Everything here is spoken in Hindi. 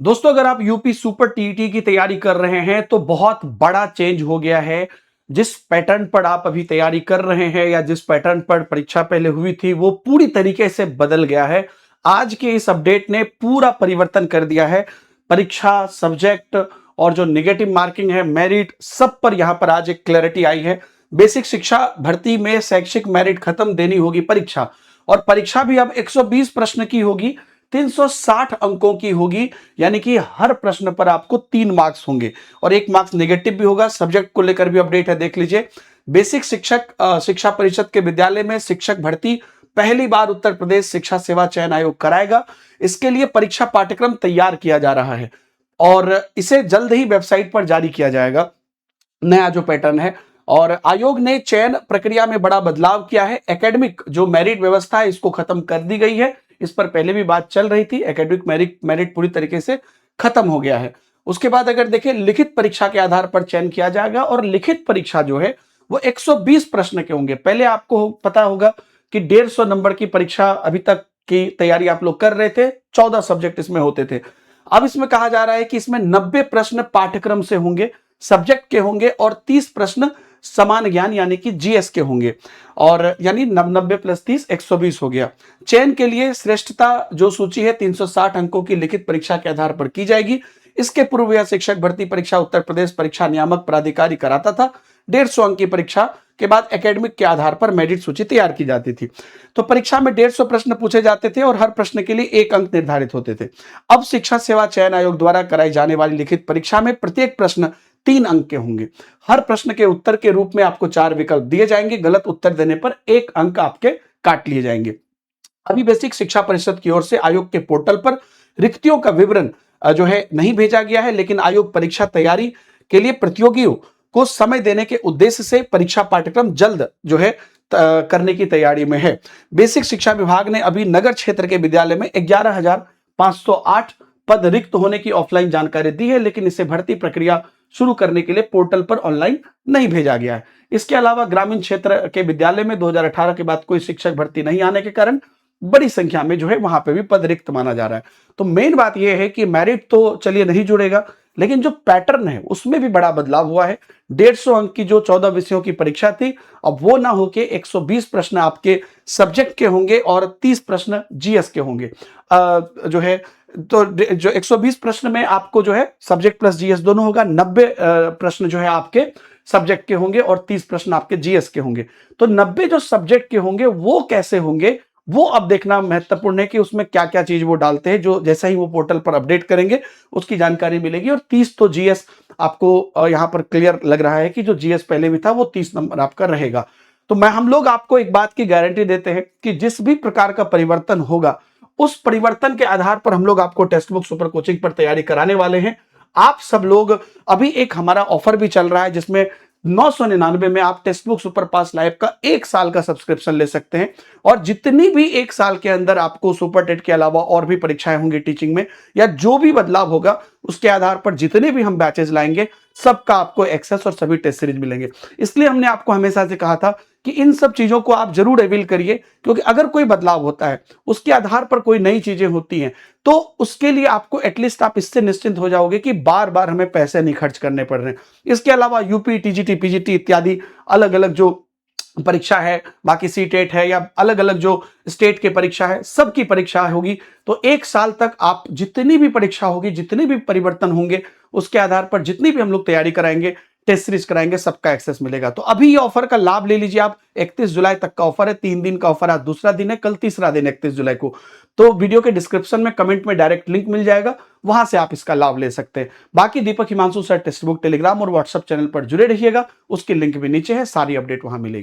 दोस्तों अगर आप यूपी सुपर टीईटी की तैयारी कर रहे हैं तो बहुत बड़ा चेंज हो गया है। जिस पैटर्न पर आप अभी तैयारी कर रहे हैं या जिस पैटर्न पर परीक्षा पहले हुई थी वो पूरी तरीके से बदल गया है। आज के इस अपडेट ने पूरा परिवर्तन कर दिया है। परीक्षा, सब्जेक्ट और जो नेगेटिव मार्किंग है, मेरिट, सब पर यहां पर आज एक क्लैरिटी आई है। बेसिक शिक्षा भर्ती में शैक्षिक मेरिट खत्म, देनी होगी परीक्षा। और परीक्षा भी अब 120 प्रश्न की होगी, 360 अंकों की होगी। यानी कि हर प्रश्न पर आपको 3 मार्क्स होंगे और 1 मार्क्स नेगेटिव भी होगा। सब्जेक्ट को लेकर भी अपडेट है, देख लीजिए। बेसिक शिक्षा परिषद के विद्यालय में शिक्षक भर्ती पहली बार उत्तर प्रदेश शिक्षा सेवा चयन आयोग कराएगा। इसके लिए परीक्षा पाठ्यक्रम तैयार किया जा रहा है और इसे जल्द ही वेबसाइट पर जारी किया जाएगा, नया जो पैटर्न है। और आयोग ने चयन प्रक्रिया में बड़ा बदलाव किया है। एकेडमिक जो मेरिट व्यवस्था है इसको खत्म कर दी गई है। इस पर पहले भी बात चल रही थी। एकेडमिक मेरिट पूरी तरीके से खत्म हो गया है। उसके बाद अगर देखें, लिखित परीक्षा के आधार पर चयन किया जाएगा और लिखित परीक्षा जो है वो 120 प्रश्न के होंगे। पहले आपको पता होगा कि 150 नंबर की परीक्षा अभी तक की तैयारी आप लोग कर रहे थे, 14 सब्जेक्ट इसमें होते थे। अब इसमें कहा जा रहा है कि इसमें 90 प्रश्न पाठ्यक्रम से होंगे, सब्जेक्ट के होंगे और 30 प्रश्न समान ज्ञान यानी कि जीएस के होंगे। और यानी 90 प्लस 30 120 हो गया। चयन के लिए श्रेष्ठता जो सूची है 360 अंकों की लिखित परीक्षा के आधार पर की जाएगी। इसके पूर्व यह शिक्षक भर्ती परीक्षा उत्तर प्रदेश परीक्षा नियामक प्राधिकारी कराता था। 150 अंक की परीक्षा के बाद एकेडमिक के आधार पर मेरिट सूची तैयार की जाती थी। तो परीक्षा में 150 प्रश्न पूछे जाते थे और हर प्रश्न के लिए 1 अंक निर्धारित होते थे। अब शिक्षा सेवा चयन आयोग द्वारा कराई जाने वाली लिखित परीक्षा में प्रत्येक प्रश्न 3 अंक के होंगे। हर प्रश्न के उत्तर के रूप में आपको 4 विकल्प दिए जाएंगे। गलत उत्तर देने पर 1 अंक आपके काट लिए जाएंगे। अभी बेसिक शिक्षा परिषद की ओर से आयोग के पोर्टल पर रिक्तियों का विवरण जो है नहीं भेजा गया है, लेकिन आयोग परीक्षा तैयारी के लिए प्रतियोगियों को समय देने के उद्देश्य से परीक्षा पाठ्यक्रम जल्द जो है करने की तैयारी में है। बेसिक शिक्षा विभाग ने अभी नगर क्षेत्र के विद्यालय में 11,508 पद रिक्त होने की ऑफलाइन जानकारी दी है, लेकिन इसे भर्ती प्रक्रिया शुरू करने के लिए पोर्टल पर ऑनलाइन नहीं भेजा गया है। इसके अलावा ग्रामीण क्षेत्र के विद्यालय में 2018 के बाद कोई शिक्षक भर्ती नहीं आने के कारण बड़ी संख्या में जो है वहां पे भी पद रिक्त माना जा रहा है। तो मेन बात यह है कि मेरिट तो चलिए नहीं जुड़ेगा, लेकिन जो पैटर्न है उसमें भी बड़ा बदलाव हुआ है। 150 अंक की जो 14 विषयों की परीक्षा थी, अब वो ना होके 120 प्रश्न आपके सब्जेक्ट के होंगे और 30 प्रश्न जीएस के होंगे। जो है तो जो 120 प्रश्न में आपको जो है सब्जेक्ट प्लस जीएस दोनों होगा। 90 प्रश्न जो है आपके सब्जेक्ट के होंगे और 30 प्रश्न आपके जीएस के होंगे। तो 90 जो सब्जेक्ट के होंगे वो कैसे होंगे, वो अब देखना महत्वपूर्ण है कि उसमें क्या क्या चीज वो डालते हैं। जो जैसा ही वो पोर्टल पर अपडेट करेंगे उसकी जानकारी मिलेगी। और 30 तो जीएस आपको यहां पर क्लियर लग रहा है कि जो जीएस पहले भी था वो 30 नंबर आपका रहेगा। तो हम लोग आपको एक बात की गारंटी देते हैं कि जिस भी प्रकार का परिवर्तन होगा उस परिवर्तन के आधार पर हम लोग आपको टेक्स्ट बुक सुपर कोचिंग पर तैयारी कराने वाले हैं। आप सब लोग, अभी एक हमारा ऑफर भी चल रहा है जिसमें 999 में आप टेक्स्ट बुक सुपर पास लाइव का 1 साल का सब्सक्रिप्शन ले सकते हैं। और जितनी भी 1 साल के अंदर आपको सुपर टेट के अलावा और भी परीक्षाएं होंगी टीचिंग में, या जो भी बदलाव होगा उसके आधार पर जितने भी हम बैचेस लाएंगे सबका आपको एक्सेस और सभी टेस्ट सीरीज मिलेंगे। इसलिए हमने आपको हमेशा से कहा था कि इन सब चीजों को आप जरूर अवेल करिए, क्योंकि अगर कोई बदलाव होता है, उसके आधार पर कोई नई चीजें होती हैं, तो उसके लिए आपको एटलीस्ट आप इससे निश्चिंत हो जाओगे कि बार बार हमें पैसे नहीं खर्च करने पड़ रहे हैं। इसके अलावा यूपी, टीजीटी, पीजीटी इत्यादि अलग अलग जो परीक्षा है, बाकी सीटेट है या अलग अलग जो स्टेट के परीक्षा है, सबकी परीक्षा होगी। तो 1 साल तक आप जितनी भी परीक्षा होगी, जितने भी परिवर्तन होंगे, उसके आधार पर जितनी भी हम लोग तैयारी कराएंगे, टेस्ट सीरीज कराएंगे, सबका एक्सेस मिलेगा। तो अभी ये ऑफर का लाभ ले लीजिए आप। 31 जुलाई तक का ऑफर है। 3 दिन का ऑफर, आज दूसरा दिन है, कल तीसरा दिन 31 जुलाई को। तो वीडियो के डिस्क्रिप्शन में कमेंट में डायरेक्ट लिंक मिल जाएगा, वहां से आप इसका लाभ ले सकते हैं। बाकी Deepak Himanshu sir text book Telegram और व्हाट्सएप चैनल पर जुड़े रहिएगा, उसकी लिंक भी नीचे है, सारी अपडेट वहां मिलेगी।